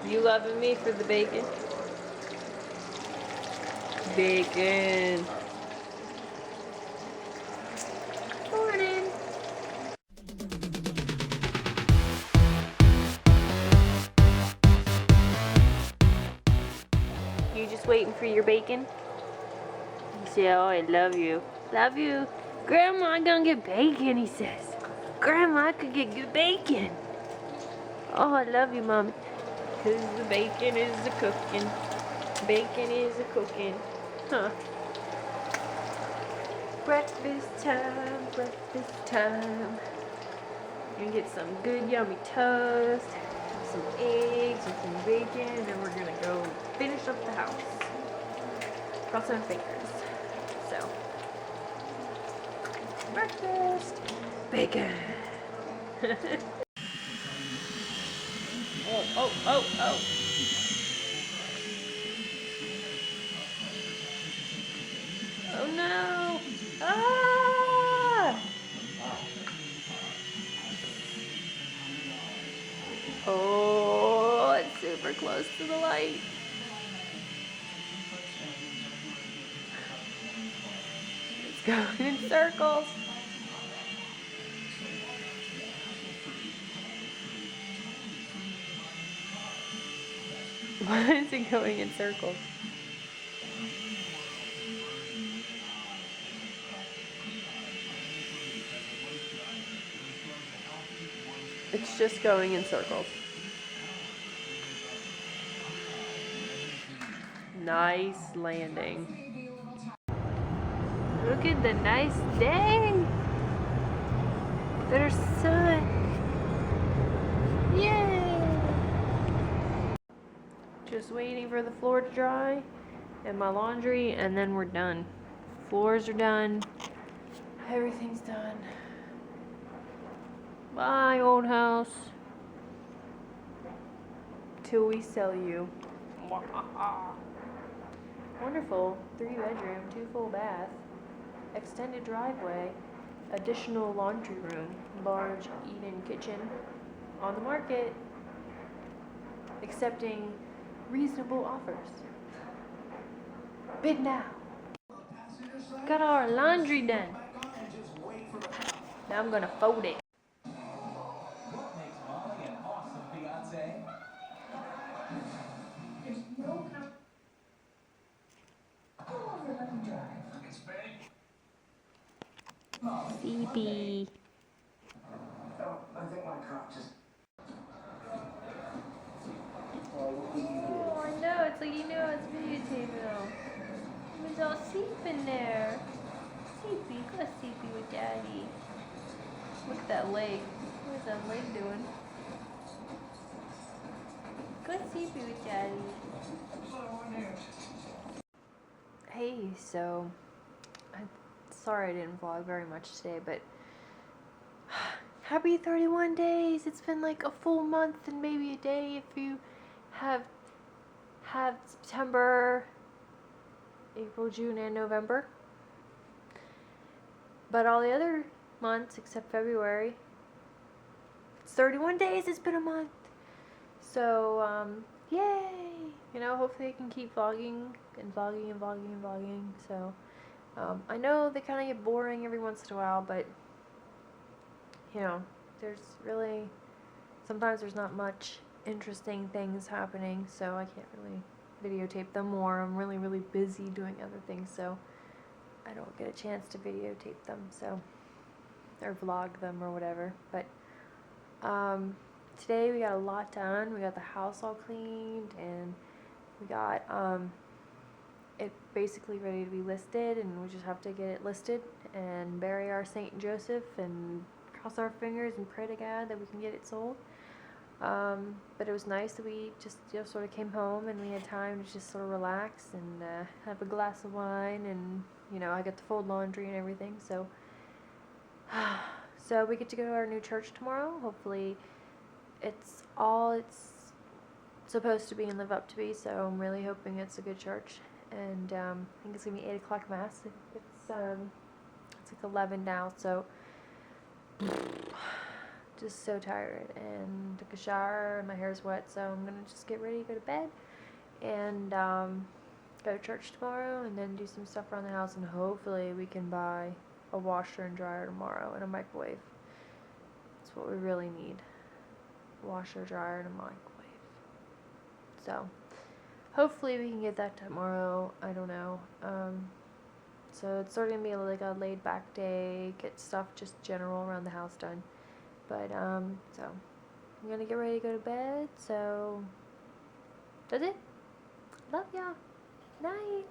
You loving me for the bacon? Bacon. Morning. You just waiting for your bacon? He said, oh, I love you. Love you. Grandma gonna get bacon, he says. Grandma could get good bacon. Oh, I love you, Mommy. Cause the bacon is a cooking. Bacon is a cooking. Huh. Breakfast time, breakfast time. Gonna get some good yummy toast, some eggs and some bacon, and then we're gonna go finish up the house. Cross my fingers. So, breakfast, bacon. Oh. Oh no! Ah! Oh, it's super close to the light. It's going in circles. Why is it going in circles? It's just going in circles. Nice landing. Look at the nice day. There's sun. Yay! Just waiting for the floor to dry and my laundry, and then we're done. Floors are done. Everything's done. Bye, old house. Till we sell you. Wonderful. 3-bedroom, 2 full bath, extended driveway, additional laundry room, large eat-in kitchen, on the market, accepting reasonable offers. Bid now. Got our laundry done. Now I'm gonna fold it. What makes Molly an awesome fiance? There's no It's big. Phoebe. Oh, I think my cock just. Oh no, it's like you know it's videotaping. It's all sleep in there. Sleepy, go sleepy with daddy. Look at that leg. What is that leg doing? Go sleepy with daddy. Hey, so I'm sorry I didn't vlog very much today, but happy 31 days. It's been like a full month and maybe a day if you have September, April, June, and November. But all the other months except February, it's 31 days. It's been a month. So, yay! You know, hopefully I can keep vlogging and vlogging. So, I know they kind of get boring every once in a while, but, you know, sometimes there's not much interesting things happening, so I can't really videotape them, or I'm really busy doing other things, so I don't get a chance to videotape them, so, or vlog them or whatever. But today we got a lot done. We got the house all cleaned, and we got it basically ready to be listed, and we just have to get it listed and bury our Saint Joseph and cross our fingers and pray to God that we can get it sold. But it was nice that we just sort of came home and we had time to just sort of relax and have a glass of wine, and I got to fold laundry and everything, so we get to go to our new church tomorrow. Hopefully it's all it's supposed to be and live up to be, so I'm really hoping it's a good church. And I think it's gonna be 8 o'clock mass. It's like 11 now, so just so tired, and took a shower and my hair's wet, so I'm gonna just get ready to go to bed and go to church tomorrow and then do some stuff around the house, and hopefully we can buy a washer and dryer tomorrow and a microwave. That's what we really need. Washer, dryer, and a microwave. So hopefully we can get that tomorrow. I don't know. So it's sort of gonna be like a laid back day, get stuff just general around the house done. But so I'm gonna get ready to go to bed. So that's it. Love y'all. Night.